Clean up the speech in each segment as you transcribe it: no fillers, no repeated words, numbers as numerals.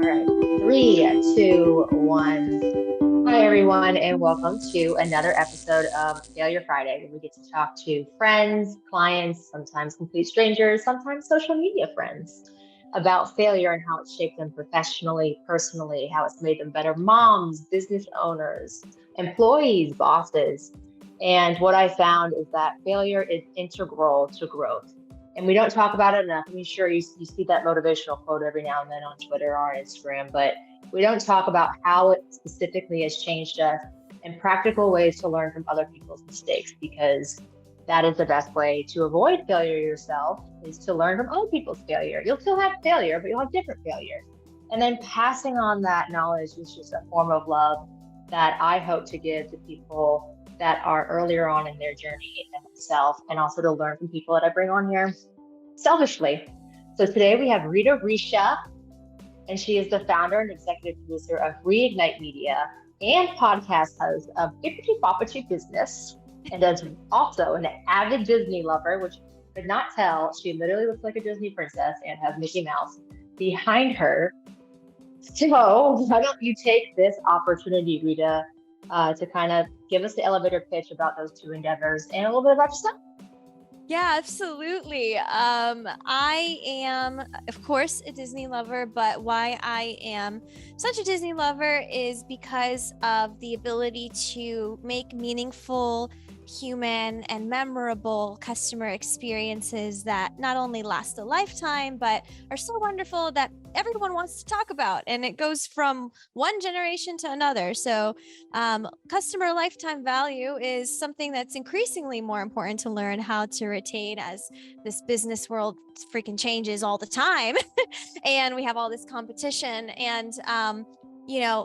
All right, three, two, one. Hi, everyone, and welcome to another episode of Failure Friday, where we get to talk to friends, clients, sometimes complete strangers, sometimes social media friends about failure and how it's shaped them professionally, personally, how it's made them better moms, business owners, employees, bosses. And what I found is that failure is integral to growth. And we don't talk about it enough. I'm sure you see that motivational quote every now and then on Twitter or on Instagram, but we don't talk about how it specifically has changed us and practical ways to learn from other people's mistakes, because that is the best way to avoid failure yourself, is to learn from other people's failure. You'll still have failure, but you'll have different failure. And then passing on that knowledge is just a form of love that I hope to give to people that are earlier on in their journey and themselves, and also to learn from people that I bring on here selfishly. So today we have Rita Richa, and she is the founder and executive producer of Reignite Media and podcast host of Bippity Boppity Business, and is also an avid Disney lover, which could not tell. She literally looks like a Disney princess and has Mickey Mouse behind her. So why don't you take this opportunity, Rita, to kind of give us the elevator pitch about those two endeavors and a little bit about yourself? Yeah, absolutely. I am, of course, a Disney lover, but why I am such a Disney lover is because of the ability to make meaningful, human, and memorable customer experiences that not only last a lifetime, but are so wonderful that everyone wants to talk about. And it goes from one generation to another. So customer lifetime value is something that's increasingly more important to learn how to retain as this business world freaking changes all the time. And we have all this competition. And,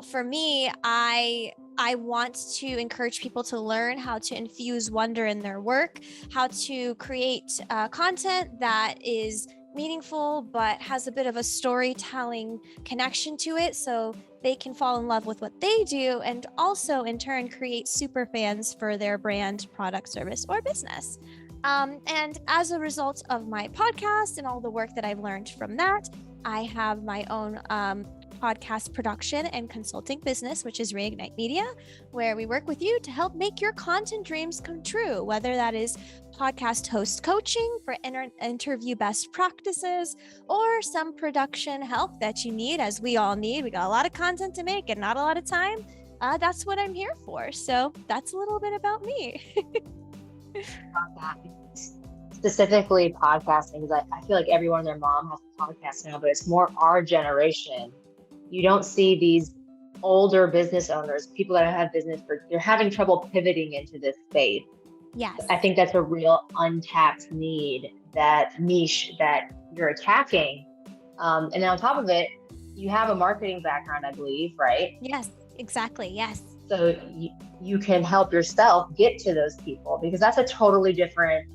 for me, I want to encourage people to learn how to infuse wonder in their work, how to create content that is meaningful, but has a bit of a storytelling connection to it, so they can fall in love with what they do, and also in turn create super fans for their brand, product, service, or business. And as a result of my podcast and all the work that I've learned from that, I have my own podcast production and consulting business, which is Reignite Media, where we work with you to help make your content dreams come true, whether that is podcast host coaching for interview best practices, or some production help that you need, as we all need. We got a lot of content to make and not a lot of time. That's what I'm here for. So that's a little bit about me. Specifically podcasting, because I feel like everyone and their mom has a podcast now, but it's more our generation. You don't see these older business owners, people that have business, they're having trouble pivoting into this space. Yes. I think that's a real untapped need, that niche that you're attacking. And then on top of it, you have a marketing background, I believe, right? Yes, exactly. Yes. So you can help yourself get to those people, because that's a totally different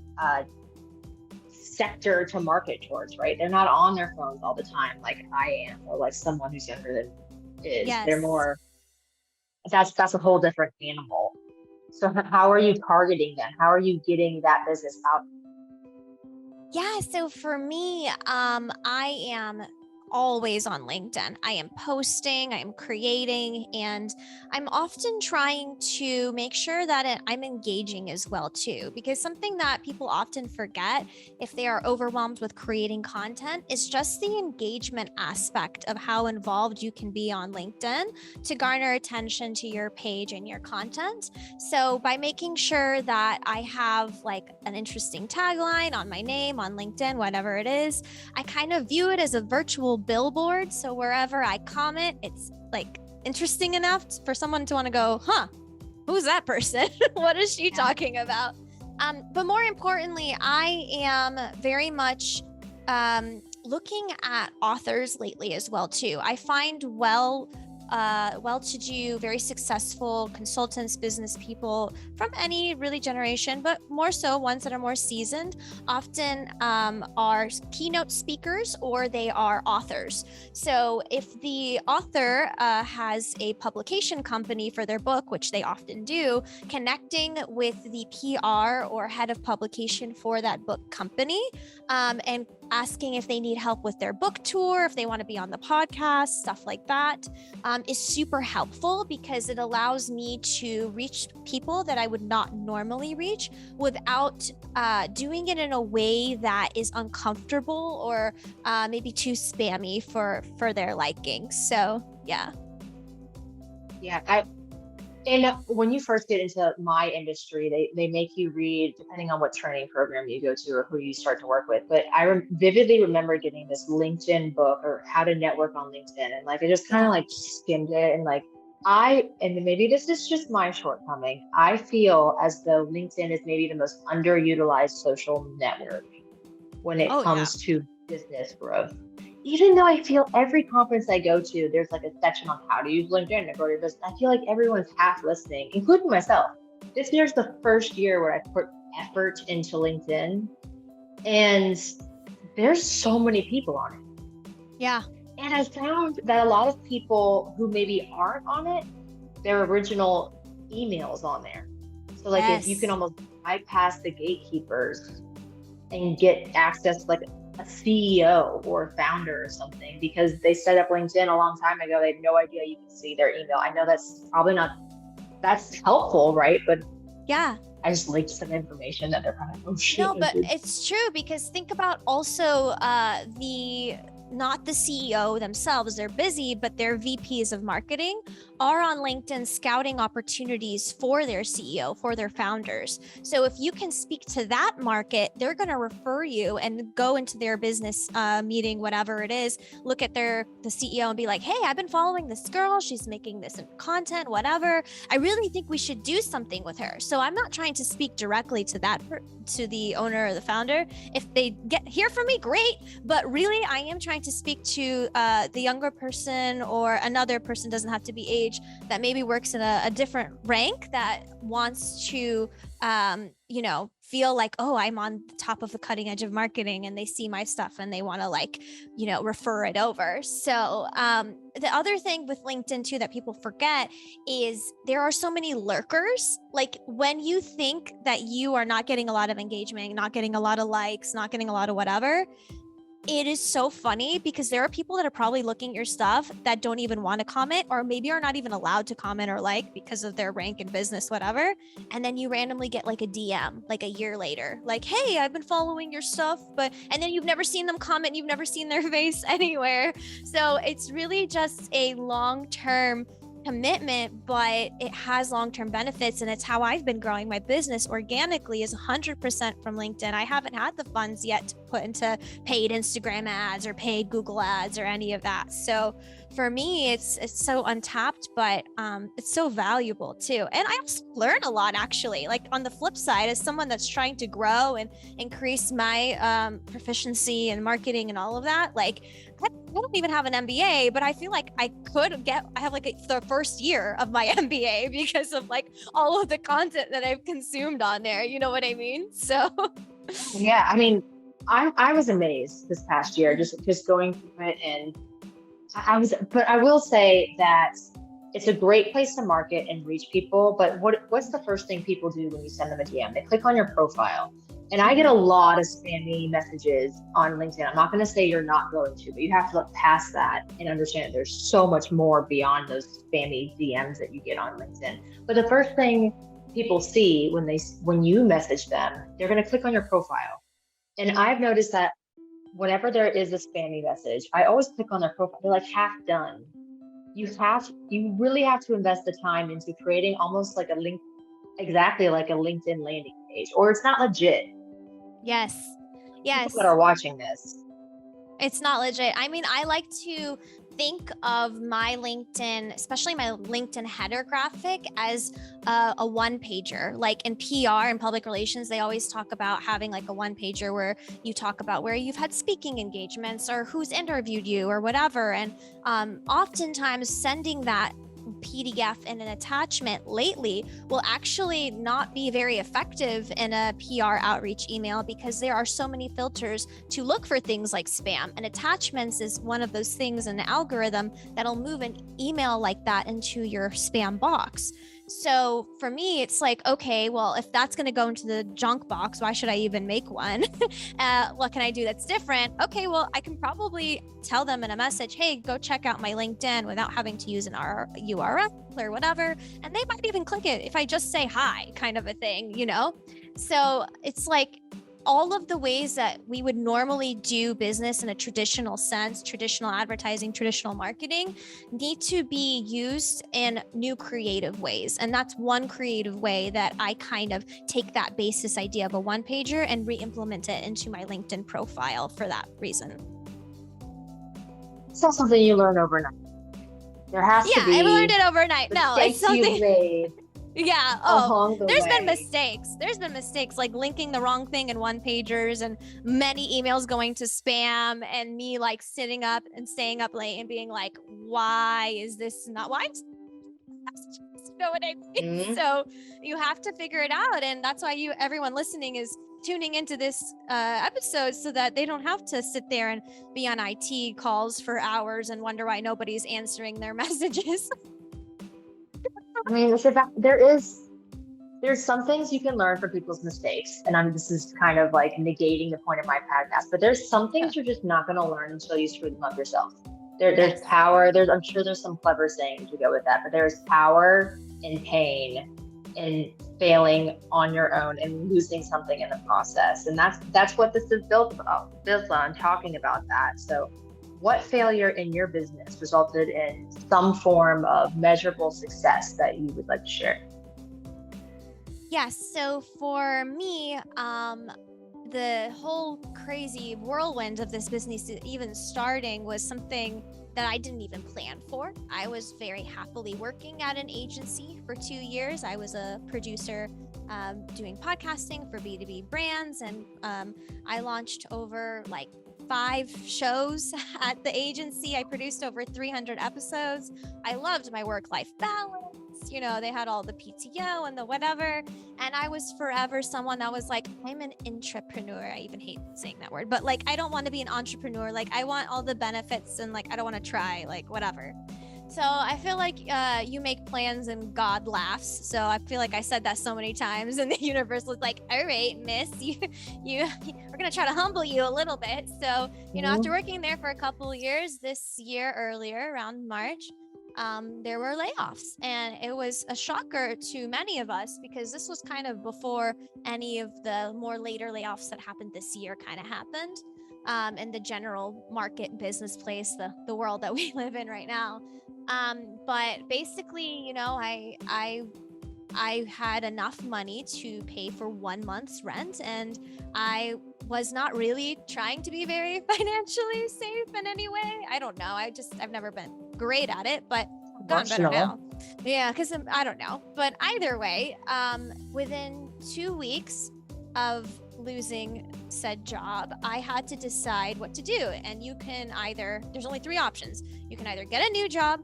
sector to market towards, right? They're not on their phones all the time like I am, or like someone who's younger than is. Yes. They're more, that's a whole different animal. So how are you targeting them? How are you getting that business out? Yeah, so for me, I am always on LinkedIn. I am posting, I am creating, and I'm often trying to make sure that I'm engaging as well too, because something that people often forget if they are overwhelmed with creating content is just the engagement aspect of how involved you can be on LinkedIn to garner attention to your page and your content. So by making sure that I have like an interesting tagline on my name on LinkedIn, whatever it is, I kind of view it as a virtual billboard. So wherever I comment, it's like interesting enough for someone to want to go, who's that person? What is she talking about? But more importantly, I am very much looking at authors lately as well too. I find well-to-do, very successful consultants, business people from any really generation, but more so ones that are more seasoned, often are keynote speakers or they are authors. So if the author has a publication company for their book, which they often do, connecting with the PR or head of publication for that book company, and asking if they need help with their book tour, if they want to be on the podcast, stuff like that, is super helpful because it allows me to reach people that I would not normally reach without doing it in a way that is uncomfortable or maybe too spammy for their liking. So yeah. Yeah, and when you first get into my industry, they make you read, depending on what training program you go to or who you start to work with. But I vividly remember getting this LinkedIn book or how to network on LinkedIn. And like, I just kind of like skimmed it. And like, and maybe this is just my shortcoming, I feel as though LinkedIn is maybe the most underutilized social network when it comes to business growth. Even though I feel every conference I go to, there's like a section on how to use LinkedIn to grow your business. I feel like everyone's half listening, including myself. This year's the first year where I put effort into LinkedIn, and there's so many people on it. Yeah. And I found that a lot of people who maybe aren't on it, their original emails on there. So like if you can almost bypass the gatekeepers and get access to like a CEO or a founder or something because they set up LinkedIn a long time ago. They have no idea you can see their email. I know that's probably not, that's helpful, right? But yeah, I just leaked some information that they're probably like, oh shit. No, but it's true because think about also not the CEO themselves, they're busy, but their VPs of marketing are on LinkedIn scouting opportunities for their CEO, for their founders. So if you can speak to that market, they're going to refer you and go into their business meeting, whatever it is, look at the CEO and be like, hey, I've been following this girl. She's making this content, whatever. I really think we should do something with her. So I'm not trying to speak directly to to the owner or the founder. If they hear from me, great. But really, I am trying to speak to the younger person or another person, doesn't have to be age, that maybe works in a different rank that wants to, feel like, oh, I'm on the top of the cutting edge of marketing and they see my stuff and they want to refer it over. So the other thing with LinkedIn too that people forget is there are so many lurkers. Like when you think that you are not getting a lot of engagement, not getting a lot of likes, not getting a lot of whatever, it is so funny because there are people that are probably looking at your stuff that don't even want to comment or maybe are not even allowed to comment or like because of their rank in business, whatever. And then you randomly get like a DM like a year later, like, hey, I've been following your stuff, and then you've never seen them comment, you've never seen their face anywhere. So it's really just a long-term commitment, but it has long-term benefits, and it's how I've been growing my business organically is 100% from LinkedIn. I haven't had the funds yet to put into paid Instagram ads or paid Google ads or any of that. So for me, it's so untapped, but it's so valuable too. And I also learn a lot actually. Like on the flip side, as someone that's trying to grow and increase my proficiency in marketing and all of that, like I don't even have an MBA, but I feel like I have like the first year of my MBA because of like all of the content that I've consumed on there. You know what I mean? So yeah, I mean, I was amazed this past year, just going through it, and but I will say that it's a great place to market and reach people. But what's the first thing people do when you send them a DM? They click on your profile. And I get a lot of spammy messages on LinkedIn. I'm not going to say you're not going to, but you have to look past that and understand that there's so much more beyond those spammy DMs that you get on LinkedIn. But the first thing people see when you message them, they're going to click on your profile. And I've noticed that whenever there is a spammy message, I always click on their profile. They're like half done. You really have to invest the time into creating almost like exactly like a LinkedIn landing page, or it's not legit. yes. People that are watching this. It's not legit. I mean, I like to think of my LinkedIn, especially my LinkedIn header graphic, as a one pager. Like in PR and public relations, they always talk about having like a one pager where you talk about where you've had speaking engagements or who's interviewed you or whatever. And oftentimes sending that PDF in an attachment lately will actually not be very effective in a PR outreach email because there are so many filters to look for things like spam, and attachments is one of those things in the algorithm that'll move an email like that into your spam box. So for me, it's like, okay, well, if that's going to go into the junk box, why should I even make one? What can I do that's different? Okay, well, I can probably tell them in a message, hey, go check out my LinkedIn without having to use an URL or whatever. And they might even click it if I just say hi, kind of a thing, you know? So it's like, all of the ways that we would normally do business in a traditional sense, traditional advertising, traditional marketing, need to be used in new creative ways. And that's one creative way that I kind of take that basis idea of a one pager and re-implement it into my LinkedIn profile for that reason. It's not something you learn overnight. There has to be. Yeah, I learned it overnight. No, it's something you've made. Yeah. There's been mistakes. There's been mistakes like linking the wrong thing in one pagers and many emails going to spam and me like sitting up and staying up late and being like, why is this not why? You know what I mean? Mm-hmm. So you have to figure it out. And that's why everyone listening is tuning into this episode so that they don't have to sit there and be on IT calls for hours and wonder why nobody's answering their messages. I mean, there's some things you can learn from people's mistakes. And this is kind of like negating the point of my podcast, but there's some things you're just not going to learn until you screw them up yourself. There's power. I'm sure there's some clever saying to go with that, but there's power in pain in failing on your own and losing something in the process. And that's what this is built on, talking about that. So what failure in your business resulted in some form of measurable success that you would like to share? Yes. So for me, the whole crazy whirlwind of this business even starting was something that I didn't even plan for. I was very happily working at an agency for 2 years. I was a producer doing podcasting for B2B brands, and I launched over like 5 shows at the agency. I produced over 300 episodes. I loved my work-life balance. You know, they had all the PTO and the whatever. And I was forever someone that was like, I'm an intrapreneur. I even hate saying that word, but like, I don't want to be an entrepreneur. Like, I want all the benefits and like, I don't want to try, like, whatever. So I feel like you make plans and God laughs. So I feel like I said that so many times, and the universe was like, all right, miss, we're going to try to humble you a little bit. So, you know, after working there for a couple of years, this year earlier around March, there were layoffs, and it was a shocker to many of us because this was kind of before any of the more later layoffs that happened this year kind of happened in the general market business place, the world that we live in right now. But basically, you know, I had enough money to pay for 1 month's rent, and I was not really trying to be very financially safe in any way. I don't know. I've never been great at it, but I've gotten better now. Yeah, because I don't know. But either way, within 2 weeks of losing said job, I had to decide what to do. And there's only 3 options. You can either get a new job,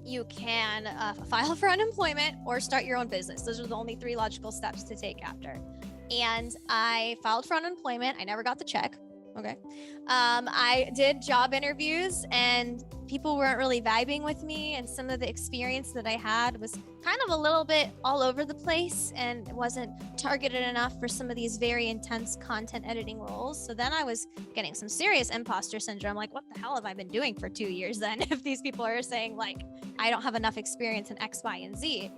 you can file for unemployment, or start your own business. Those are the only 3 logical steps to take after. And I filed for unemployment. I never got the check. Okay. I did job interviews, and people weren't really vibing with me. And some of the experience that I had was kind of a little bit all over the place and wasn't targeted enough for some of these very intense content editing roles. So then I was getting some serious imposter syndrome. Like, what the hell have I been doing for 2 years then? If these people are saying like, I don't have enough experience in X, Y, and Z.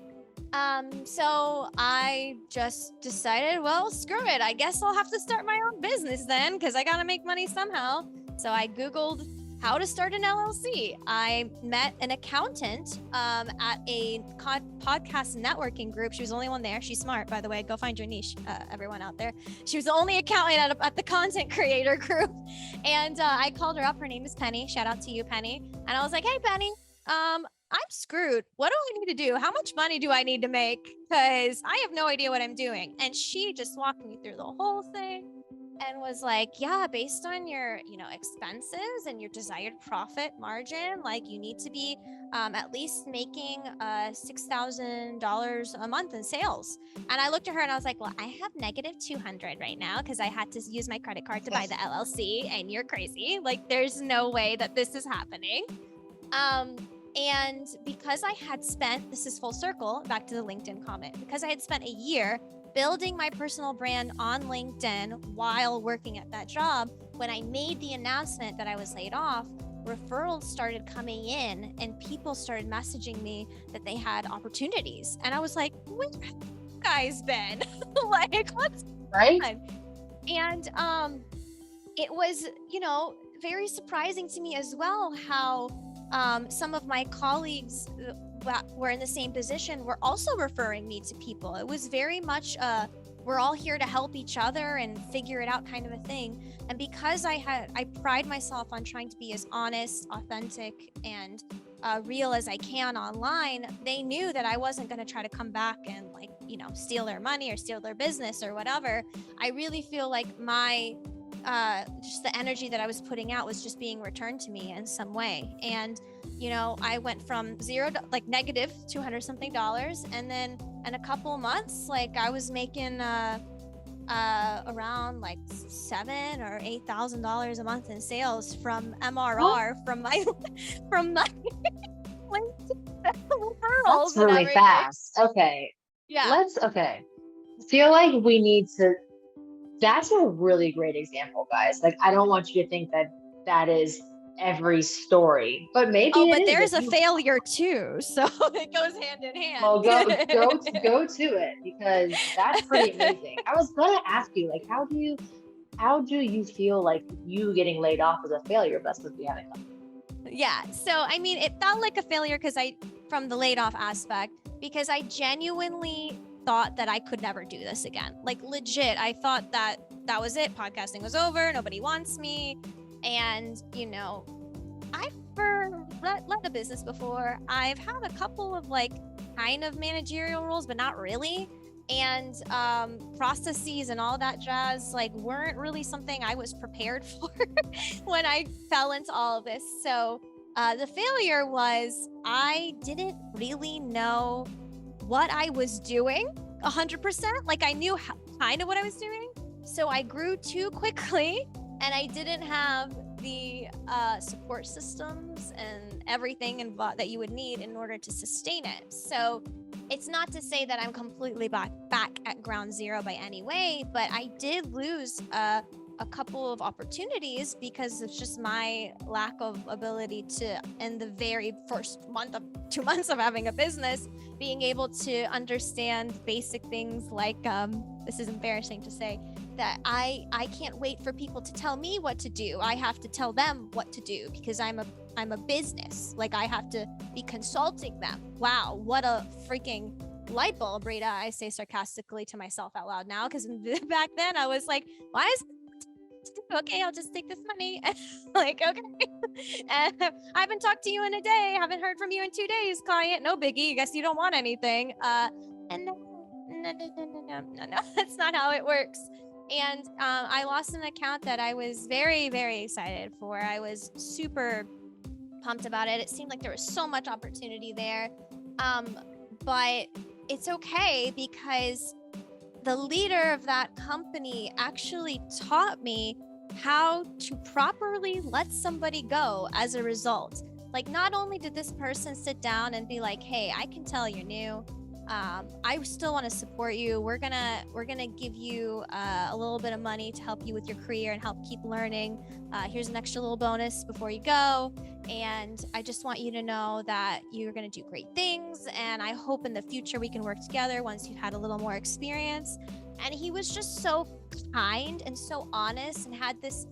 So I just decided, well, screw it. I guess I'll have to start my own business then, because I got to make money somehow. So I Googled how to start an LLC. I met an accountant at a podcast networking group. She was the only one there. She's smart, by the way. Go find your niche, everyone out there. She was the only accountant at the content creator group. And I called her up. Her name is Penny. Shout out to you, Penny. And I was like, hey, Penny, I'm screwed. What do I need to do? How much money do I need to make? Because I have no idea what I'm doing. And she just walked me through the whole thing and was like, yeah, based on your, expenses and your desired profit margin, like you need to be at least making $6,000 a month in sales. And I looked at her and I was like, well, I have negative 200 right now because I had to use my credit card to buy the LLC, and you're crazy. Like, there's no way that this is happening. And because I had spent, this is full circle, back to the LinkedIn comment, because I had spent a year building my personal brand on LinkedIn while working at that job, when I made the announcement that I was laid off, referrals started coming in and people started messaging me that they had opportunities. And I was like, where have you guys been? Like, what's right? on? And it was, very surprising to me as well how some of my colleagues that were in the same position were also referring me to people. It was very much we're all here to help each other and figure it out kind of a thing. And because I pride myself on trying to be as honest, authentic, and real as I can online, they knew that I wasn't going to try to come back and steal their money or steal their business or whatever. I really feel like my just the energy that I was putting out was just being returned to me in some way. And I went from zero to negative $200 something, and then in a couple of months, I was making around $7,000 or $8,000 a month in sales from MRR from my referrals. That's really fast. Okay. Yeah. I feel like we need to. That's a really great example, guys. I don't want you to think that is every story, but maybe it but is. there's a failure too, so it goes hand in hand. Well, go to it, because that's pretty amazing. I was gonna ask you, how do you feel like you getting laid off is a failure? But that's what we haven't done. Yeah. So I mean, it felt like a failure from the laid off aspect, because I genuinely thought that I could never do this again. Legit, I thought that was it. Podcasting was over. Nobody wants me. And, I've led a business before. I've had a couple of kind of managerial roles, but not really. And processes and all that jazz weren't really something I was prepared for when I fell into all of this. So the failure was I didn't really know what I was doing 100%. I knew kind of what I was doing. So I grew too quickly, and I didn't have the support systems and everything that you would need in order to sustain it. So it's not to say that I'm completely back at ground zero by any way, but I did lose a couple of opportunities because it's just my lack of ability to, in the very first 2 months of having a business, being able to understand basic things this is embarrassing to say, that I can't wait for people to tell me what to do. I have to tell them what to do, because I'm a business. I have to be consulting them. Wow, what a freaking light bulb, Rita. I say sarcastically to myself out loud now, because back then I was like, why is okay, I'll just take this money. Okay. And I haven't talked to you in a day. Haven't heard from you in 2 days, client. No biggie. I guess you don't want anything. And no, that's not how it works. And I lost an account that I was very, very excited for. I was super pumped about it. It seemed like there was so much opportunity there. But it's okay, because the leader of that company actually taught me how to properly let somebody go as a result. Not only did this person sit down and be like, hey, I can tell you're new. I still want to support you. We're gonna give you a little bit of money to help you with your career and help keep learning. Here's an extra little bonus before you go. And I just want you to know that you're gonna do great things. And I hope in the future we can work together once you've had a little more experience. And he was just so kind and so honest, and had this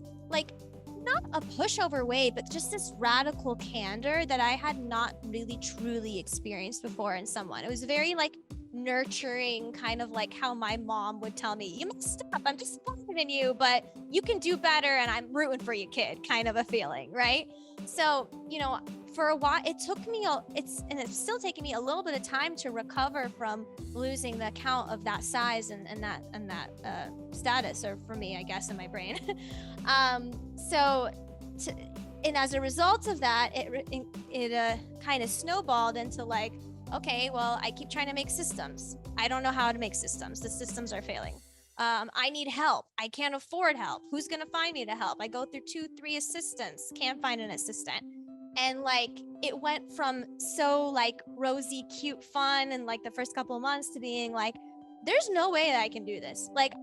not a pushover way, but just this radical candor that I had not really truly experienced before in someone. It was very like nurturing, kind of like how my mom would tell me, you messed up, I'm disappointed in you, but you can do better and I'm rooting for you, kid, kind of a feeling, right? So, you know, for a while, it took me, it's still taking me a little bit of time to recover from losing the count of that size and that status, or for me, I guess, in my brain. And as a result of that, it kind of snowballed into like, okay, well, I keep trying to make systems. I don't know how to make systems. The systems are failing. I need help. I can't afford help. Who's going to find me to help? I go through 2-3 assistants, can't find an assistant. And like, it went from so like rosy, cute, fun, and like the first couple of months to being like, there's no way that I can do this. Like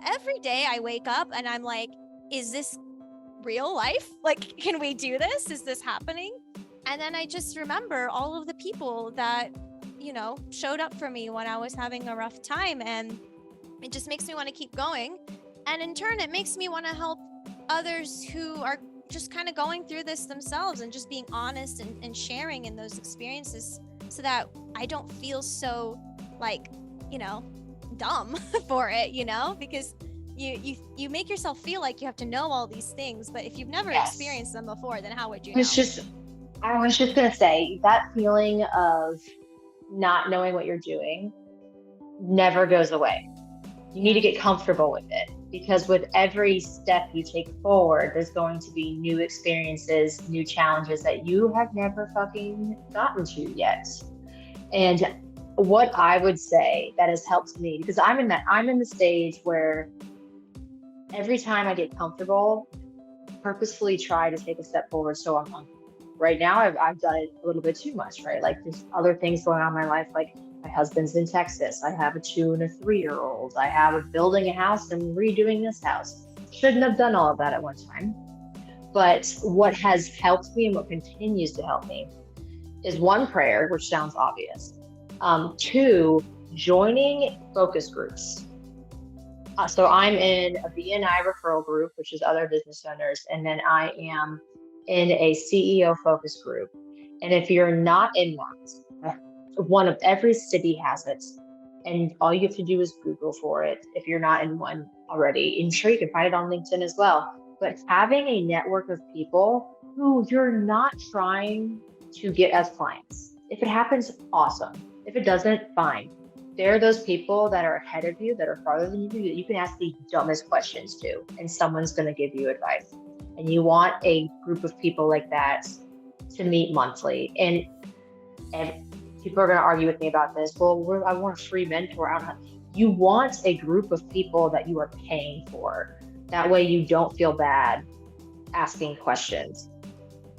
every day I wake up and I'm like, is this real life? Like, can we do this? Is this happening? And then I just remember all of the people that, you know, showed up for me when I was having a rough time. And it just makes me want to keep going. And in turn, it makes me want to help others who are just kind of going through this themselves and just being honest and sharing in those experiences so that I don't feel so like, you know, dumb for it, you know, because you make yourself feel like you have to know all these things, but if you've never experienced them before, then how would you know? I was just going to say that feeling of not knowing what you're doing never goes away. You need to get comfortable with it, because with every step you take forward, there's going to be new experiences, new challenges that you have never fucking gotten to yet. And what I would say that has helped me, because I'm in the stage where every time I get comfortable, purposefully try to take a step forward so I'm comfortable. Right now, I've done it a little bit too much, right? Like there's other things going on in my life, like my husband's in Texas. I have a 2 and a 3-year-old. I have a building a house and redoing this house. Shouldn't have done all of that at one time. But what has helped me and what continues to help me is 1, prayer, which sounds obvious. 2, joining focus groups. So I'm in a BNI referral group, which is other business owners, and then I am in a CEO focus group. And if you're not in one of every city has it, and all you have to do is Google for it if you're not in one already. And sure, you can find it on LinkedIn as well. But having a network of people who you're not trying to get as clients. If it happens, awesome. If it doesn't, fine. There are those people that are ahead of you, that are farther than you, that you can ask the dumbest questions to, and someone's going to give you advice. And you want a group of people like that to meet monthly. And people are going to argue with me about this. Well, I want a free mentor. You want a group of people that you are paying for. That way you don't feel bad asking questions.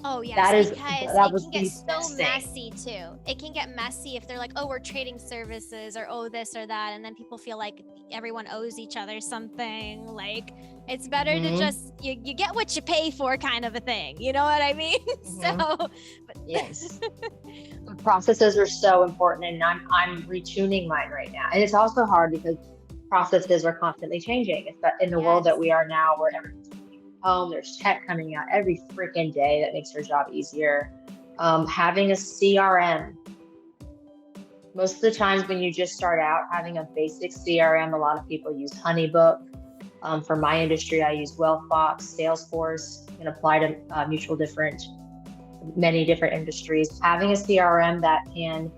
Oh yes, because it can get so messy too. It can get messy if they're like, oh, we're trading services, or oh, this or that, and then people feel like everyone owes each other something. Like it's better to just you get what you pay for, kind of a thing. You know what I mean? Yes. Processes are so important, and I'm retuning mine right now. And it's also hard because processes are constantly changing. It's in the world that we are now, where everything's home, there's tech coming out every freaking day that makes your job easier. Having a CRM. Most of the times when you just start out, having a basic CRM, a lot of people use Honeybook. For my industry, I use Wealthbox, Salesforce, and apply to many different industries. Having a CRM that can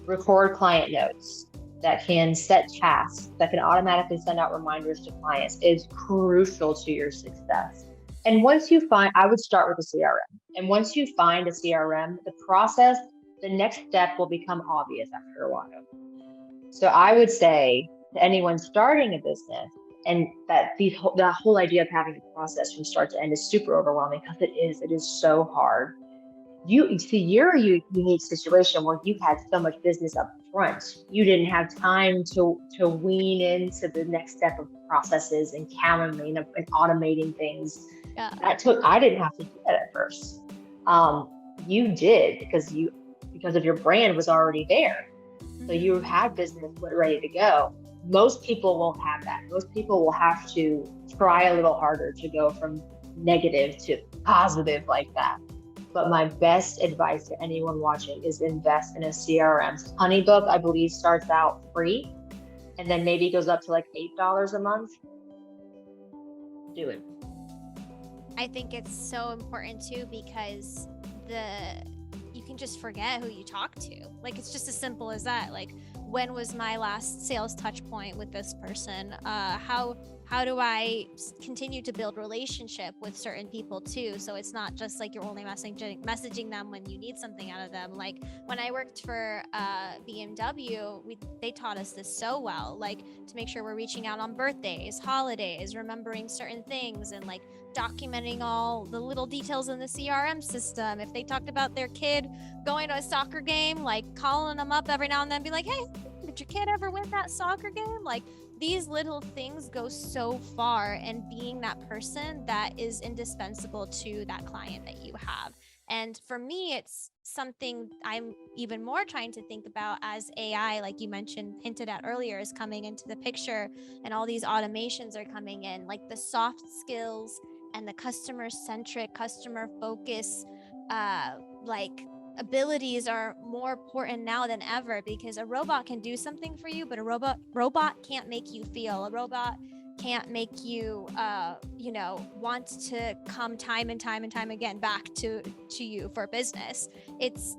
record client notes, that can set tasks, that can automatically send out reminders to clients is crucial to your success. And I would start with a CRM. And once you find a CRM, the next step will become obvious after a while. So I would say to anyone starting a business, and that the whole idea of having a process from start to end is super overwhelming, because it is so hard. You're a unique situation where you had so much business up front. You didn't have time to wean into the next step of processes and calendaring and automating things. Yeah. I didn't have to do that at first. You did because of your brand was already there. Mm-hmm. So you had business ready to go. Most people won't have that. Most people will have to try a little harder to go from negative to positive like that. But my best advice to anyone watching is invest in a CRM. Honeybook, I believe, starts out free and then maybe goes up to like $8 a month. Do it. I think it's so important too, because you can just forget who you talk to. Like, it's just as simple as that. Like, when was my last sales touch point with this person? How do I continue to build relationship with certain people too? So it's not just like you're only messaging them when you need something out of them. Like, when I worked for BMW, they taught us this so well, like, to make sure we're reaching out on birthdays, holidays, remembering certain things, and like documenting all the little details in the CRM system. If they talked about their kid going to a soccer game, like calling them up every now and then, be like, hey, did your kid ever win that soccer game? Like, these little things go so far, and being that person that is indispensable to that client that you have. And for me, it's something I'm even more trying to think about as AI, like you mentioned, hinted at earlier, is coming into the picture, and all these automations are coming in, like the soft skills and the customer centric, customer focus, like abilities are more important now than ever, because a robot can do something for you, but a robot can't make you feel. A robot can't make you want to come time and time and time again back to you for business. It's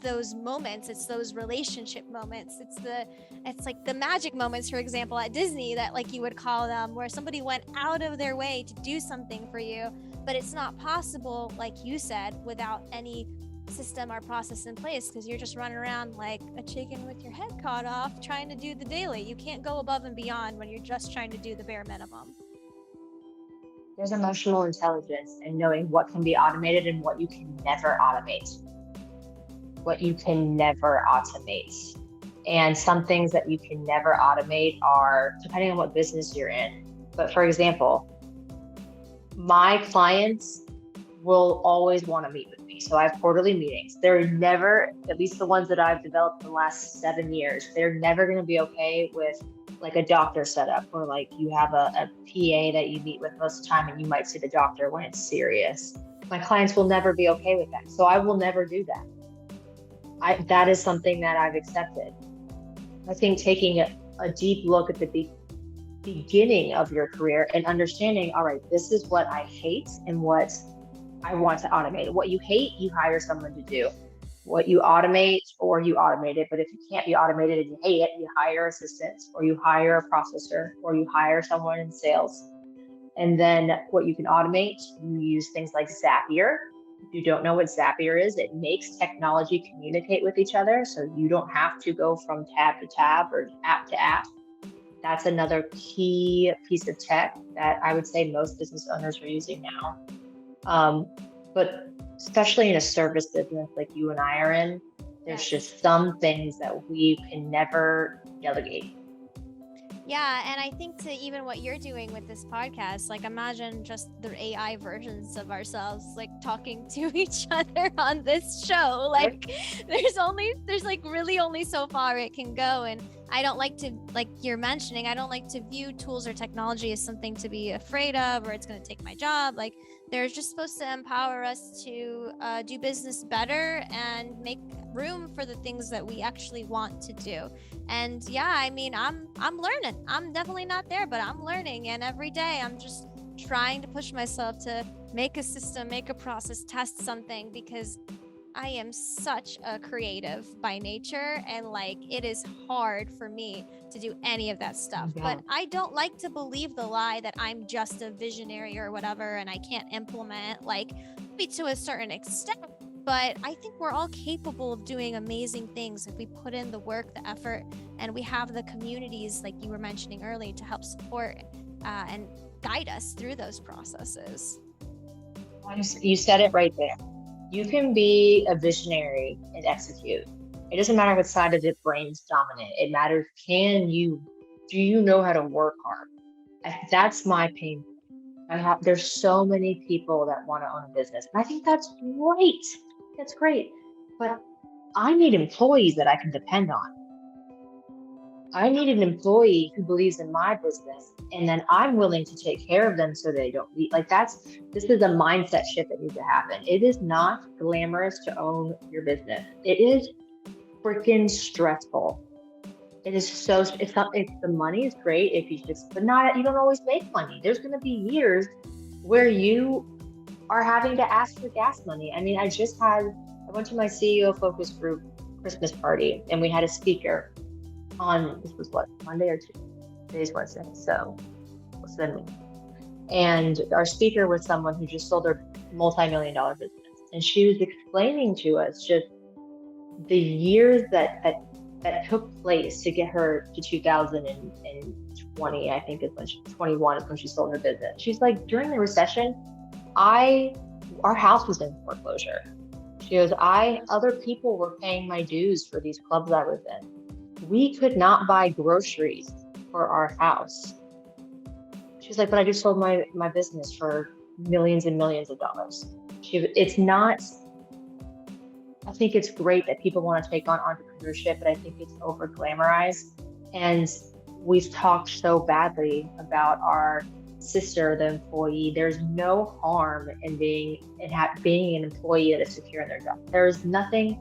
those moments, it's those relationship moments, it's like the magic moments, for example, at Disney, that, like, you would call them, where somebody went out of their way to do something for you, but it's not possible, like you said, without any system or process in place, because you're just running around like a chicken with your head caught off trying to do the daily. You can't go above and beyond when you're just trying to do the bare minimum. There's emotional intelligence and knowing what can be automated and what you can never automate. What you can never automate. And some things that you can never automate are, depending on what business you're in. But for example, my clients will always want to meet with me. So I have quarterly meetings. They're never, at least the ones that I've developed the last 7 years, they're never going to be okay with like a doctor setup, or like you have a PA that you meet with most of the time and you might see the doctor when it's serious. My clients will never be okay with that. So I will never do that. That is something that I've accepted. I think taking a deep look at the beginning of your career and understanding, all right, this is what I hate and what I want to automate. What you hate, you hire someone to do. What you automate, or you automate it. But if you can't be automated and you hate it, you hire assistants, or you hire a processor, or you hire someone in sales. And then what you can automate, you use things like Zapier. If you don't know what Zapier is, it makes technology communicate with each other, so you don't have to go from tab to tab or app to app. That's another key piece of tech that I would say most business owners are using now. But especially in a service business like you and I are in, there's just some things that we can never delegate. Yeah, and I think to even what you're doing with this podcast, like, imagine just the AI versions of ourselves, like, talking to each other on this show. Like, there's like really only so far it can go. And I don't like to, like you're mentioning, I don't like to view tools or technology as something to be afraid of, or it's going to take my job. Like, they're just supposed to empower us to do business better and make room for the things that we actually want to do. And yeah, I mean, I'm learning. I'm definitely not there, but I'm learning. And every day I'm just trying to push myself to make a system, make a process, test something, because I am such a creative by nature, and like, it is hard for me to do any of that stuff. Yeah. But I don't like to believe the lie that I'm just a visionary or whatever and I can't implement, like, maybe to a certain extent. But I think we're all capable of doing amazing things if we put in the work, the effort, and we have the communities, like you were mentioning earlier, to help support and guide us through those processes. You said it right there. You can be a visionary and execute. It doesn't matter what side of the brain's dominant. It matters, do you know how to work hard? That's my pain. There's so many people that want to own a business. And I think that's great. That's great. But I need employees that I can depend on. I need an employee who believes in my business, and then I'm willing to take care of them so they don't leave. Like this is a mindset shift that needs to happen. It is not glamorous to own your business. It is freaking stressful. It is so, it's not, if the money is great, if you just, but not, you don't always make money. There's going to be years where you are having to ask for gas money. I mean, I went to my CEO focus group Christmas party, and we had a speaker on, this was what, Monday or Tuesday? Today's Wednesday, so what's the week? And our speaker was someone who just sold her multi-million-dollar business. And she was explaining to us just the years that took place to get her to 2020, I think is when 21 is when she sold her business. She's like, during the recession, our house was in foreclosure. She goes, other people were paying my dues for these clubs I was in. We could not buy groceries for our house. She's like, but I just sold my business for millions and millions of dollars. I think it's great that people want to take on entrepreneurship, but I think it's over glamorized. And we've talked so badly about our sister, the employee. There's no harm in being an employee that is secure in their job. There's nothing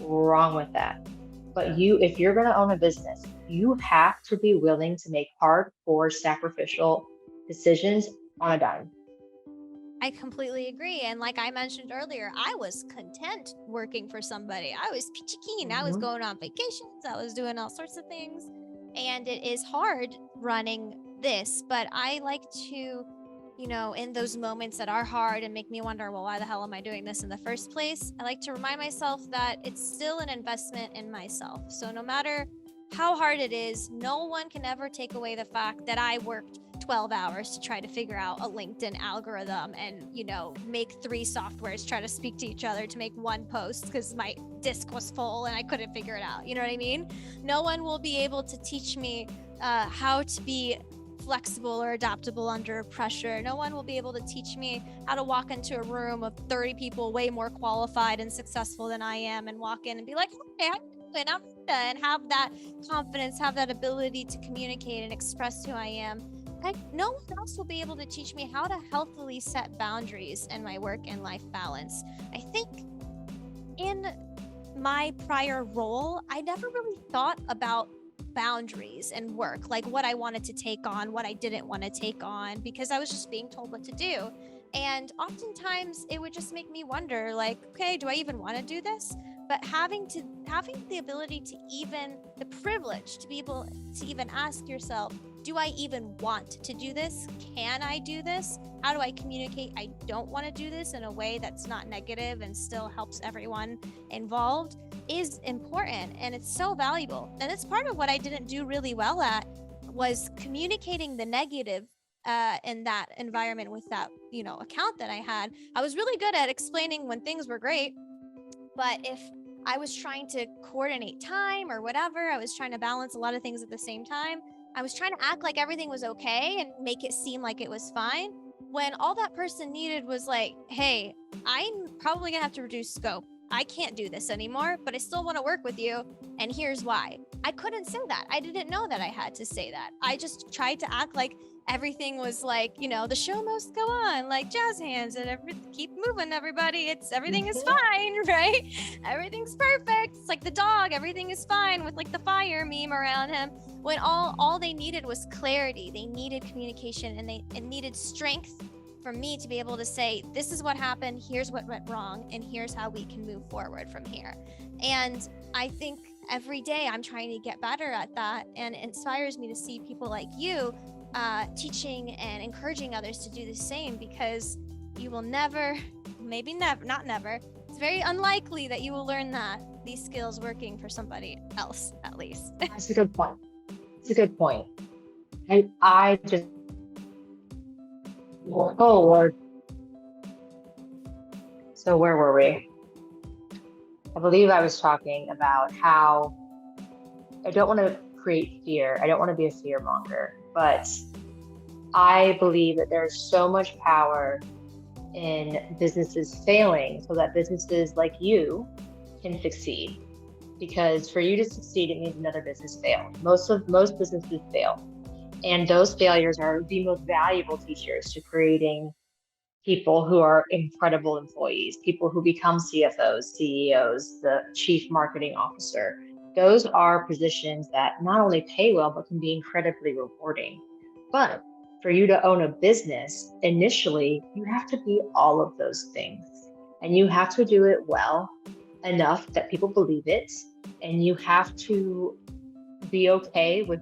wrong with that. But if you're going to own a business, you have to be willing to make hardcore sacrificial decisions on a dime. I completely agree. And like I mentioned earlier, I was content working for somebody. I was peachy keen. I was going on vacations. I was doing all sorts of things. And it is hard running this, but I like to, in those moments that are hard and make me wonder, well, why the hell am I doing this in the first place? I like to remind myself that it's still an investment in myself. So no matter how hard it is, no one can ever take away the fact that I worked 12 hours to try to figure out a LinkedIn algorithm and, make 3 softwares try to speak to each other to make one post because my disk was full and I couldn't figure it out. You know what I mean? No one will be able to teach me how to be flexible or adaptable under pressure. No one will be able to teach me how to walk into a room of 30 people way more qualified and successful than I am and walk in and be like, hey, I'm Rita, and have that confidence, have that ability to communicate and express who I am. No one else will be able to teach me how to healthily set boundaries in my work and life balance. I think in my prior role, I never really thought about boundaries and work, like what I wanted to take on, what I didn't want to take on, because I was just being told what to do. And oftentimes it would just make me wonder, like, okay, do I even want to do this? But having the ability to the privilege to be able to even ask yourself, do I even want to do this? Can I do this? How do I communicate I don't want to do this in a way that's not negative and still helps everyone involved is important, and it's so valuable. And it's part of what I didn't do really well at was communicating the negative in that environment with that, account that I had. I was really good at explaining when things were great, but if I was trying to coordinate time or whatever, I was trying to balance a lot of things at the same time. I was trying to act like everything was okay and make it seem like it was fine, when all that person needed was like, hey, I'm probably gonna have to reduce scope. I can't do this anymore, but I still want to work with you, and here's why. I couldn't say that. I didn't know that I had to say that. I just tried to act like everything was like, the show must go on, like jazz hands, and keep moving, everybody. Everything is fine, right? Everything's perfect. It's like the dog, everything is fine, with like the fire meme around him. When all they needed was clarity. They needed communication, and it needed strength for me to be able to say, this is what happened, here's what went wrong, and here's how we can move forward from here. And I think every day I'm trying to get better at that, and it inspires me to see people like you teaching and encouraging others to do the same, because you will never, not never, it's very unlikely that you will learn these skills working for somebody else, at least. That's a good point. It's a good point. I just, oh Lord. So where were we? I believe I was talking about how I don't want to create fear. I don't want to be a fear monger, but I believe that there's so much power in businesses failing so that businesses like you can succeed. because for you to succeed, it means another business failed. Most businesses fail. And those failures are the most valuable teachers to creating people who are incredible employees, people who become CFOs, CEOs, the chief marketing officer. Those are positions that not only pay well, but can be incredibly rewarding. But for you to own a business, initially, you have to be all of those things. And you have to do it well enough that people believe it. And you have to be okay with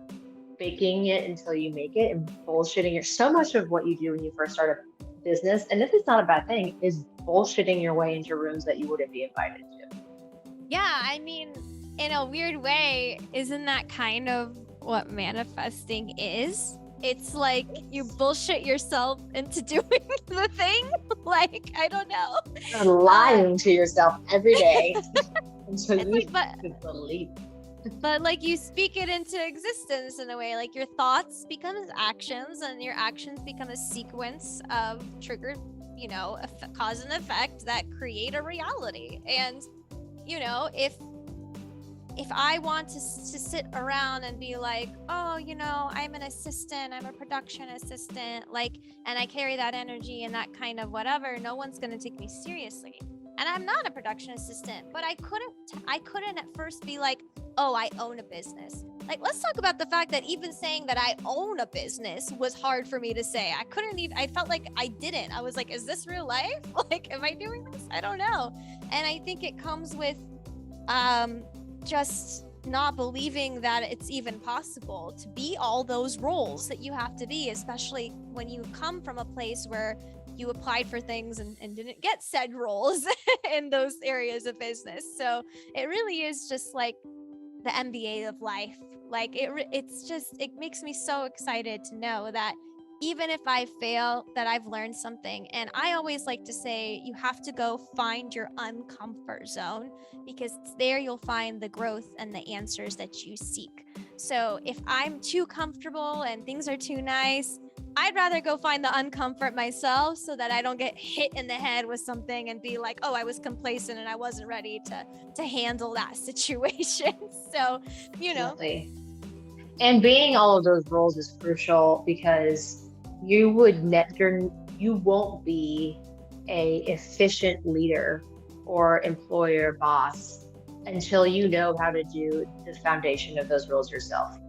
faking it until you make it and bullshitting so much of what you do when you first start a business, and this is not a bad thing, is bullshitting your way into rooms that you wouldn't be invited to. Yeah, I mean, in a weird way, isn't that kind of what manifesting is? It's like you bullshit yourself into doing the thing. Like, I don't know. You're lying to yourself every day until you believe. But like you speak it into existence in a way, like your thoughts become actions and your actions become a sequence of triggered, cause and effect that create a reality. And, if I want to sit around and be like, oh, I'm an assistant, I'm a production assistant, and I carry that energy and that kind of whatever, no one's going to take me seriously. And I'm not a production assistant, but I couldn't at first be like, oh, I own a business. Like, let's talk about the fact that even saying that I own a business was hard for me to say. I felt like I didn't. I was like, is this real life? Like, am I doing this? I don't know. And I think it comes with just not believing that it's even possible to be all those roles that you have to be, especially when you come from a place where you applied for things and didn't get said roles in those areas of business. So it really is just like the MBA of life. Like it makes me so excited to know that even if I fail, that I've learned something. And I always like to say, you have to go find your uncomfort zone, because it's there you'll find the growth and the answers that you seek. So if I'm too comfortable and things are too nice, I'd rather go find the uncomfort myself so that I don't get hit in the head with something and be like, oh, I was complacent and I wasn't ready to handle that situation. So, Absolutely. And being all of those roles is crucial, because you won't be a efficient leader or employer boss until you know how to do the foundation of those roles yourself.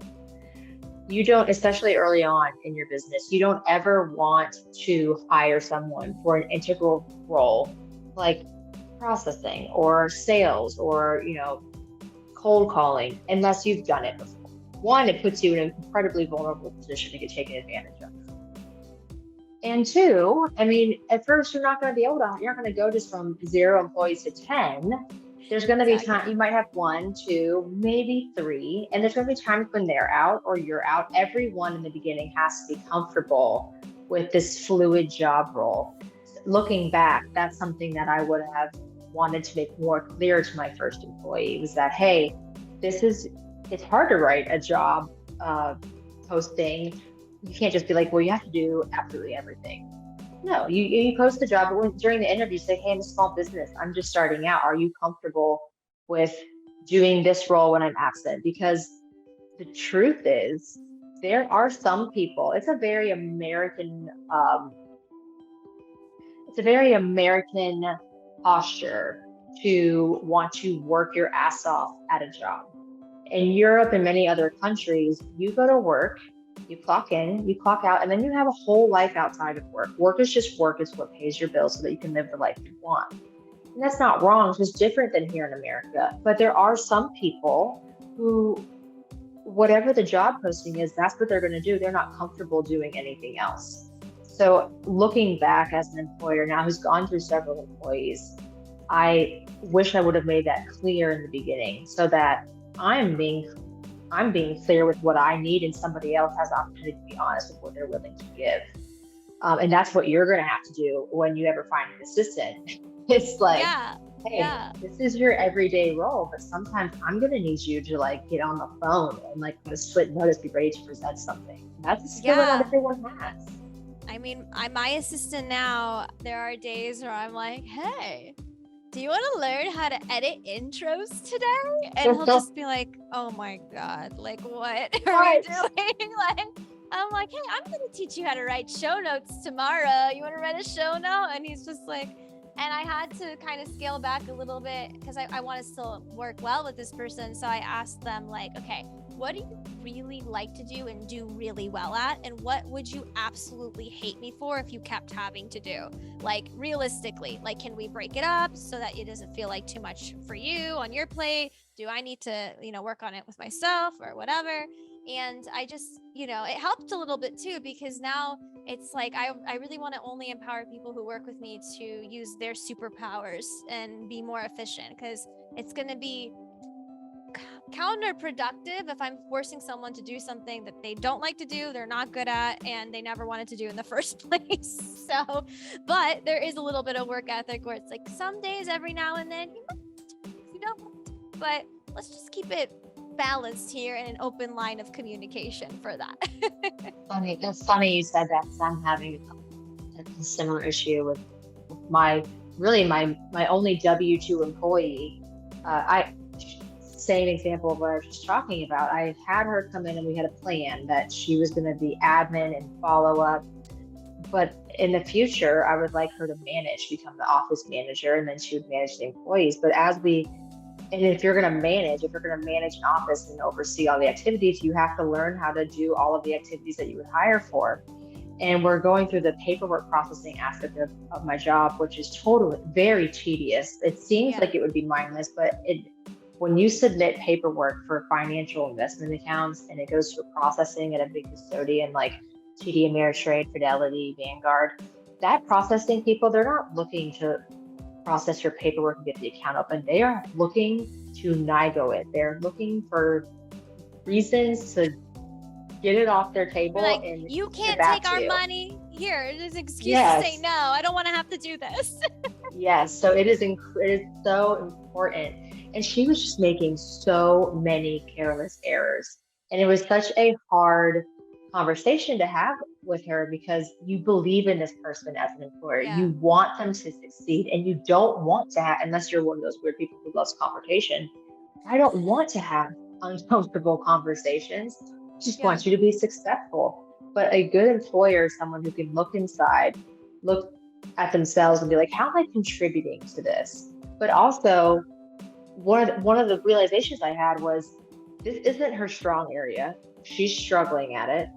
You don't, especially early on in your business, you don't ever want to hire someone for an integral role like processing or sales or, cold calling, unless you've done it before. One, it puts you in an incredibly vulnerable position to get taken advantage of. And two, I mean, at first you're not going to go just from 0 employees to 10. There's going to be time, you might have 1, 2, maybe 3, and there's going to be times when they're out or you're out. Everyone in the beginning has to be comfortable with this fluid job role. Looking back, that's something that I would have wanted to make more clear to my first employee, was that, hey, it's hard to write a job posting. You can't just be like, well, you have to do absolutely everything. No, you post the job, but during the interview, say, hey, I'm a small business, I'm just starting out. Are you comfortable with doing this role when I'm absent? Because the truth is, there are some people, it's a very American posture to want to work your ass off at a job. In Europe and many other countries, you go to work, you clock in, you clock out, and then you have a whole life outside of work. Work is just work. It's what pays your bills so that you can live the life you want. And that's not wrong. It's just different than here in America. But there are some people who, whatever the job posting is, that's what they're going to do. They're not comfortable doing anything else. So looking back as an employer now who's gone through several employees, I wish I would have made that clear in the beginning, so that I'm being clear with what I need, and somebody else has the opportunity to be honest with what they're willing to give. And that's what you're going to have to do when you ever find an assistant. It's like, this is your everyday role, but sometimes I'm going to need you to get on the phone and with a split notice be ready to present something. That's a skill that not everyone has. I mean, I'm my assistant now. There are days where I'm like, hey, do you want to learn how to edit intros today? And he'll just be like, oh my God, like what are we doing? Like, I'm like, hey, I'm going to teach you how to write show notes tomorrow. You want to write a show note? And he's just like, and I had to kind of scale back a little bit because I want to still work well with this person. So I asked them like, okay, what do you really like to do and do really well at? And what would you absolutely hate me for if you kept having to do? Like realistically, like, can we break it up so that it doesn't feel like too much for you on your plate? Do I need to, work on it with myself or whatever? And I just, it helped a little bit too, because now it's like, I really want to only empower people who work with me to use their superpowers and be more efficient, because it's going to be counterproductive if I'm forcing someone to do something that they don't like to do, they're not good at, and they never wanted to do in the first place. So, but there is a little bit of work ethic where it's like some days every now and then you don't, but let's just keep it balanced here and an open line of communication for that. Funny. That's funny you said that, because I'm having a similar issue with my only W-2 employee. Same example of what I was just talking about. I had her come in and we had a plan that she was going to be admin and follow up. But in the future, I would like her to become the office manager, and then she would manage the employees. But if you're going to manage an office and oversee all the activities, you have to learn how to do all of the activities that you would hire for. And we're going through the paperwork processing aspect of my job, which is totally very tedious. It seems like it would be mindless, but when you submit paperwork for financial investment accounts and it goes through processing at a big custodian like TD Ameritrade, Fidelity, Vanguard, that processing people, they're not looking to process your paperwork and get the account open. They are looking to NIGO it. They're looking for reasons to get it off their table. Like, and you can't take our money. Here, there's an excuse to say no. I don't want to have to do this. Yes, so it is so important. And she was just making so many careless errors. And it was such a hard conversation to have with her, because you believe in this person as an employer. Yeah. You want them to succeed, and you don't want to have, unless you're one of those weird people who loves confrontation, I don't want to have uncomfortable conversations. I just want you to be successful. But a good employer is someone who can look inside, look at themselves and be like, how am I contributing to this? But also, one of the realizations I had was, this isn't her strong area. She's struggling at it.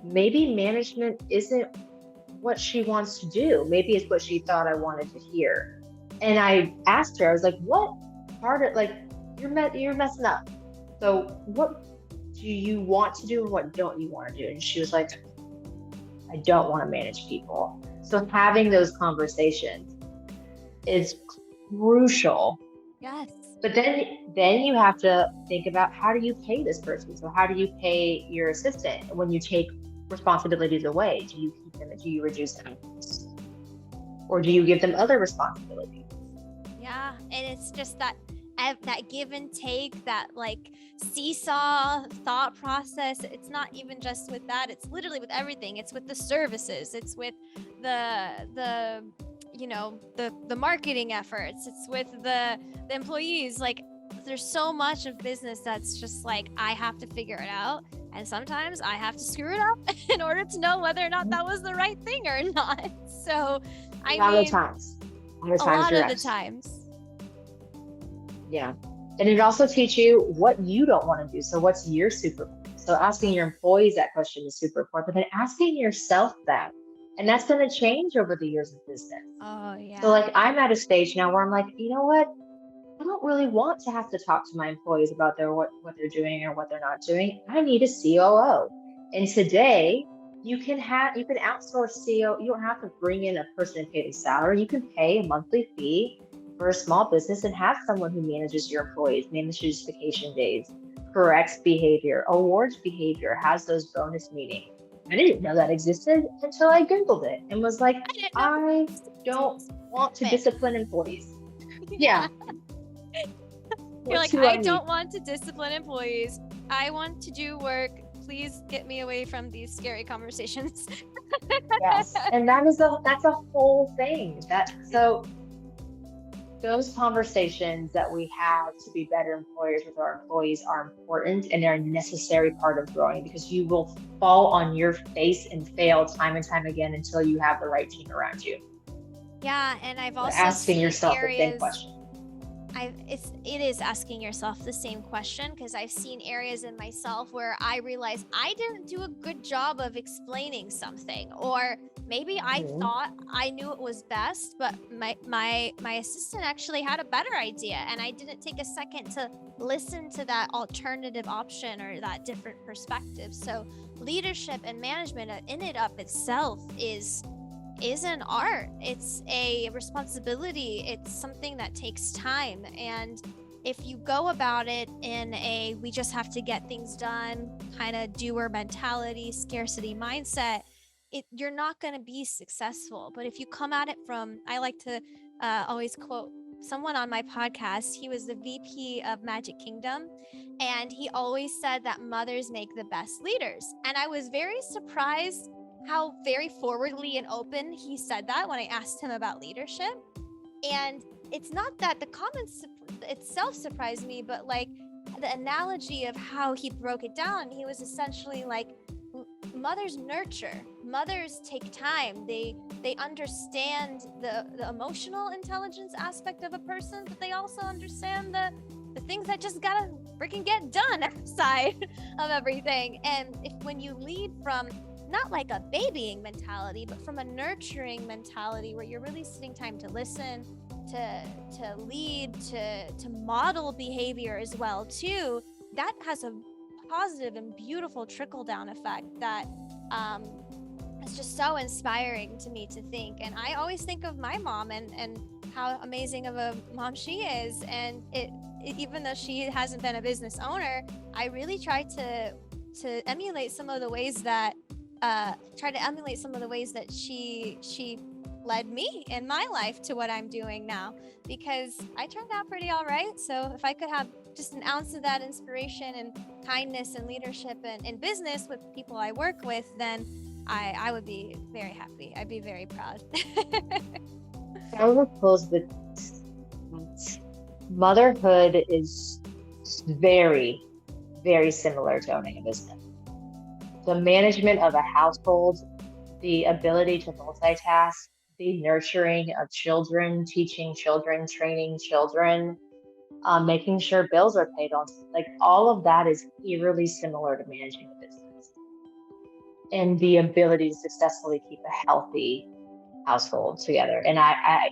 Maybe management isn't what she wants to do. Maybe it's what she thought I wanted to hear. And I asked her, I was like, what part of, like, you're messing up. So what do you want to do and what don't you want to do? And she was like, I don't want to manage people. So having those conversations is crucial. Yes. But then you have to think about, how do you pay this person? So how do you pay your assistant when you take responsibilities away? Do you keep them? Do you reduce them? Or do you give them other responsibilities? Yeah, and it's just that give and take, that like seesaw thought process. It's not even just with that. It's literally with everything. It's with the services. It's with the marketing efforts. It's with the employees. Like, there's so much of business that's just like, I have to figure it out. And sometimes I have to screw it up in order to know whether or not that was the right thing or not. So a lot of the times. Yeah. And it also teaches you what you don't want to do. So what's your super? So asking your employees that question is super important, but then asking yourself that. And that's going to change over the years of business. Oh, yeah. So like, I'm at a stage now where I'm like, you know what? I don't really want to have to talk to my employees about what they're doing or what they're not doing. I need a COO. And today you can outsource CEO. You don't have to bring in a person and pay the salary. You can pay a monthly fee for a small business and have someone who manages your employees, manages vacation days, corrects behavior, awards behavior, has those bonus meetings. I didn't know that existed until I Googled it and was like, I don't want to discipline employees. Yeah. You're like, I don't want to discipline employees. I want to do work. Please get me away from these scary conversations. Yes. And that's a whole thing. So those conversations that we have to be better employers with our employees are important, and they're a necessary part of growing, because you will fall on your face and fail time and time again until you have the right team around you. Yeah, and I've But also asking seen yourself the same areas. question. It is asking yourself the same question, because I've seen areas in myself where I realize I didn't do a good job of explaining something, or maybe I thought I knew it was best, but my assistant actually had a better idea, and I didn't take a second to listen to that alternative option or that different perspective. So leadership and management in it of itself is an art. It's a responsibility. It's something that takes time. And if you go about it in a we just have to get things done kind of doer mentality, scarcity mindset, you're not going to be successful. But if you come at it from, I like to always quote someone on my podcast. He was the VP of Magic Kingdom, and he always said that mothers make the best leaders. And I was very surprised how very forwardly and open he said that when I asked him about leadership. And it's not that the comments itself surprised me, but like the analogy of how he broke it down, he was essentially like, mothers nurture, mothers take time, they understand the emotional intelligence aspect of a person, but they also understand the things that just gotta freaking get done outside of everything. And when you lead from not like a babying mentality, but from a nurturing mentality where you're really sitting time to listen, to lead, to model behavior as well too, that has a positive and beautiful trickle-down effect that is just so inspiring to me to think. And I always think of my mom and how amazing of a mom she is. And it even though she hasn't been a business owner, I really try to emulate some of the ways that she led me in my life to what I'm doing now, because I turned out pretty all right. So if I could have just an ounce of that inspiration and kindness and leadership and business with people I work with, then I would be very happy. I'd be very proud. I will close with motherhood is very, very similar to owning a business. The management of a household, the ability to multitask, the nurturing of children, teaching children, training children, making sure bills are paid on, like all of that is eerily similar to managing a business. And the ability to successfully keep a healthy household together. And I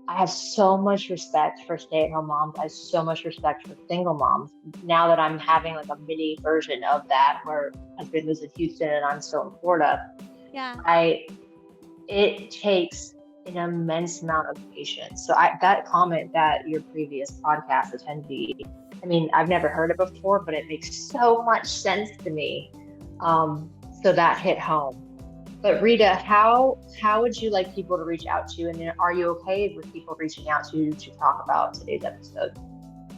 have so much respect for stay-at-home moms. I have so much respect for single moms. Now that I'm having like a mini version of that, where my husband lives in Houston and I'm still in Florida. Yeah. It takes an immense amount of patience. So that comment that your previous podcast attendee, I mean, I've never heard it before, but it makes so much sense to me. So that hit home. But Rita, how would you like people to reach out to you? And are you okay with people reaching out to you to talk about today's episode?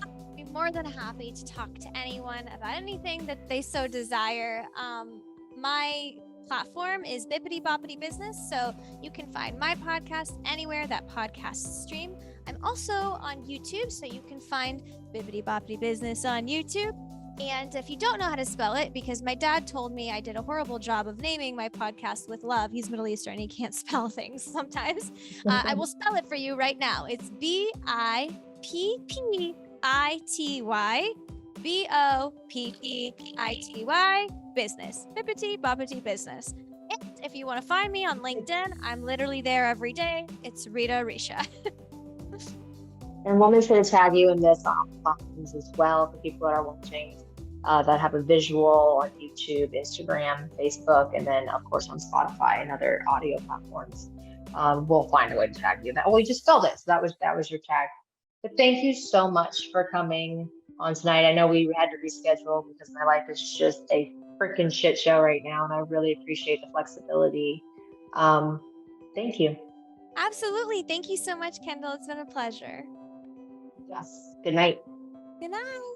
I'd be more than happy to talk to anyone about anything that they so desire. My platform is Bippity Boppity Business, so you can find my podcast anywhere that podcasts stream. I'm also on YouTube, so you can find Bippity Boppity Business on YouTube. And if you don't know how to spell it, because my dad told me I did a horrible job of naming my podcast with love. He's Middle Eastern. He can't spell things sometimes. I will spell it for you right now. It's Bippity Boppity Business. Bippity Boppity Business. And if you want to find me on LinkedIn, I'm literally there every day. It's Rita Richa. And we'll make sure to tag you in this platforms as well for people that are watching. That have a visual on YouTube, Instagram, Facebook, and then of course on Spotify and other audio platforms. We'll find a way to tag you. Well, you just spelled it, so that was your tag. But thank you so much for coming on tonight. I know we had to reschedule because my life is just a freaking shit show right now, and I really appreciate the flexibility. Thank you. Absolutely. Thank you so much, Kendall. It's been a pleasure. Yes. Good night. Good night.